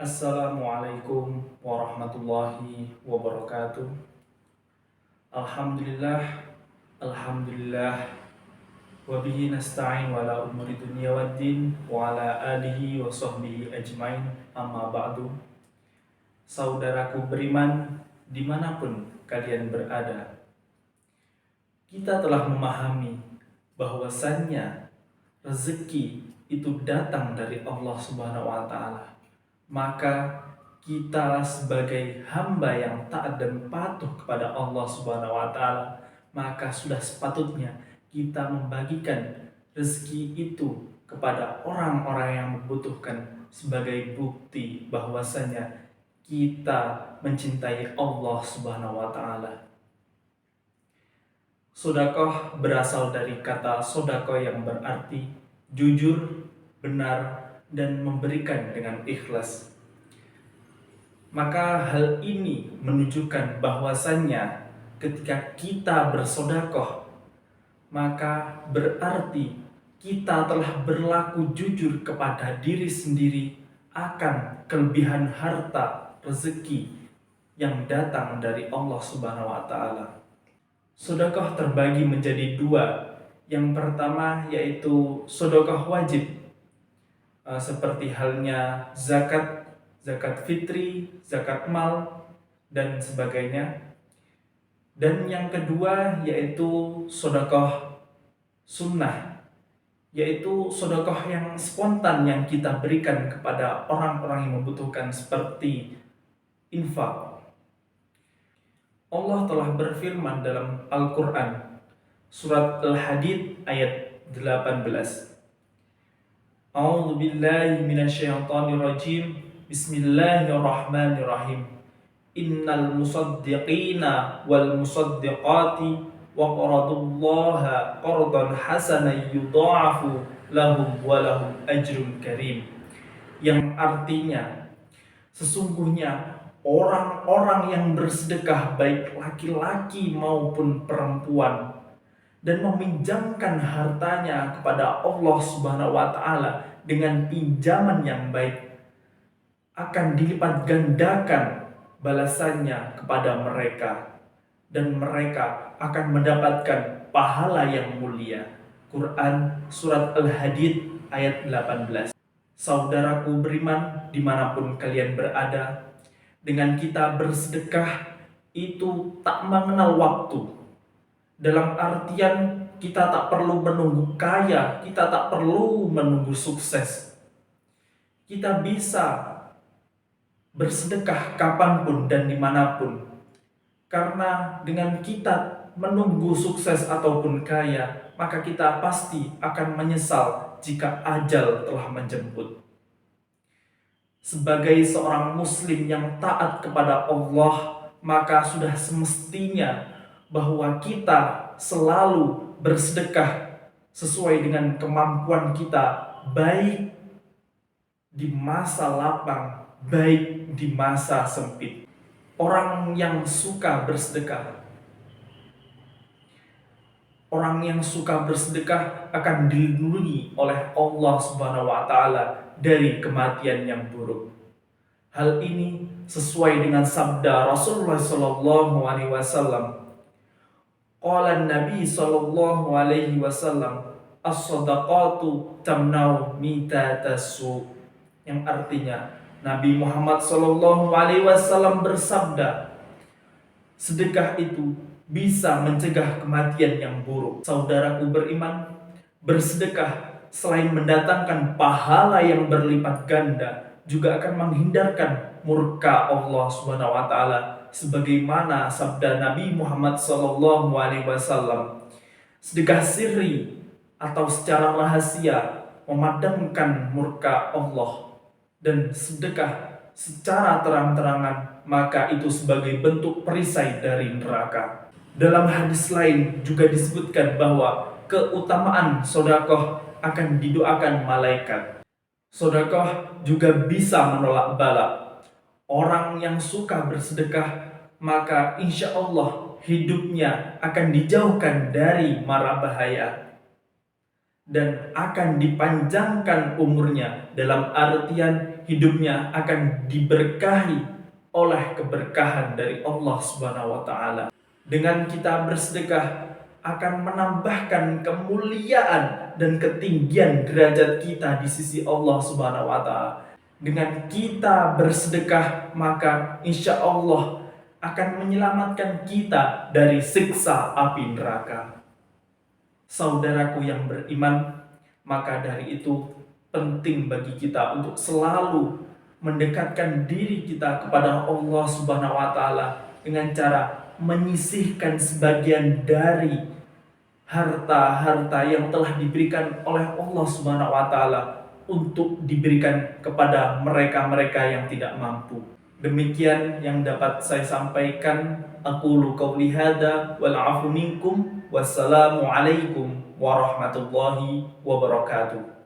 Assalamualaikum warahmatullahi wabarakatuh. Alhamdulillah, alhamdulillah, wabihi nasta'in wala umuri dunia waddin wa ala alihi wa sahbihi ajmain amma ba'du. Saudaraku beriman, dimanapun kalian berada, kita telah memahami bahwasannya rezeki itu datang dari Allah Subhanahu wa Ta'ala. Maka kita sebagai hamba yang taat dan patuh kepada Allah Subhanahu wa Ta'ala, maka sudah sepatutnya kita membagikan rezeki itu kepada orang-orang yang membutuhkan sebagai bukti bahwasanya kita mencintai Allah Subhanahu wa Ta'ala. Sodakoh berasal dari kata sodakoh yang berarti jujur, benar, dan memberikan dengan ikhlas. Maka hal ini menunjukkan bahwasannya ketika kita bersodakoh, maka berarti kita telah berlaku jujur kepada diri sendiri akan kelebihan harta rezeki yang datang dari Allah Subhanahu wa Ta'ala. Sodakoh terbagi menjadi dua. Yang pertama yaitu sodakoh wajib, seperti halnya zakat fitri, zakat mal, dan sebagainya. Dan yang kedua yaitu sodakoh sunnah, yaitu sodakoh yang spontan yang kita berikan kepada orang-orang yang membutuhkan seperti infak. Allah telah berfirman dalam Al-Quran, surat Al-Hadid ayat 18. A'udzu billahi minasyaitonir rajim. Bismillahirrahmanirrahim. Innal musaddiqina wal musaddiqati wa qaradullaha qardan hasanan yudha'afu lahum wa lahum ajrun karim. Yang artinya, sesungguhnya orang-orang yang bersedekah baik laki-laki maupun perempuan dan meminjamkan hartanya kepada Allah Subhanahu wa Ta'ala dengan pinjaman yang baik, akan dilipat gandakan balasannya kepada mereka, dan mereka akan mendapatkan pahala yang mulia. Quran surat Al-Hadid ayat 18. Saudaraku beriman dimanapun kalian berada, dengan kita bersedekah itu tak mengenal waktu. Dalam artian kita tak perlu menunggu kaya, kita tak perlu menunggu sukses. Kita bisa bersedekah kapanpun dan dimanapun. Karena dengan kita menunggu sukses ataupun kaya, maka kita pasti akan menyesal jika ajal telah menjemput. Sebagai seorang muslim yang taat kepada Allah, maka sudah semestinya bahwa kita selalu bersedekah sesuai dengan kemampuan kita, baik di masa lapang, baik di masa sempit. Orang yang suka bersedekah akan dilindungi oleh Allah Subhanahu wa Ta'ala dari kematian yang buruk. Hal ini sesuai dengan sabda Rasulullah sallallahu alaihi wasallam. Qala Nabi sallallahu alaihi wasallam, as-shadaqatu tamna'u mitatasu. Yang artinya Nabi Muhammad sallallahu alaihi wasallam bersabda, sedekah itu bisa mencegah kematian yang buruk. Saudaraku beriman, bersedekah selain mendatangkan pahala yang berlipat ganda, juga akan menghindarkan murka Allah Subhanahu wa Ta'ala, sebagaimana sabda Nabi Muhammad sallallahu alaihi wasallam, sedekah sirri atau secara rahasia memadamkan murka Allah, dan sedekah secara terang-terangan maka itu sebagai bentuk perisai dari neraka. Dalam hadis lain juga disebutkan bahwa keutamaan sodakoh akan didoakan malaikat. Sodakoh juga bisa menolak bala. Orang yang suka bersedekah, maka insya Allah hidupnya akan dijauhkan dari mara bahaya dan akan dipanjangkan umurnya, dalam artian hidupnya akan diberkahi oleh keberkahan dari Allah Subhanahu wa taala. Dengan kita bersedekah akan menambahkan kemuliaan dan ketinggian derajat kita di sisi Allah Subhanahu wa taala. Dengan kita bersedekah, maka insya Allah akan menyelamatkan kita dari siksa api neraka. Saudaraku yang beriman, maka dari itu penting bagi kita untuk selalu mendekatkan diri kita kepada Allah Subhanahu wa taala dengan cara menyisihkan sebagian dari harta-harta yang telah diberikan oleh Allah Subhanahu wa taala untuk diberikan kepada mereka-mereka yang tidak mampu. Demikian yang dapat saya sampaikan. Aqulu qauli hadza wal 'afu minkum. Wassalamu alaikum warahmatullahi wabarakatuh.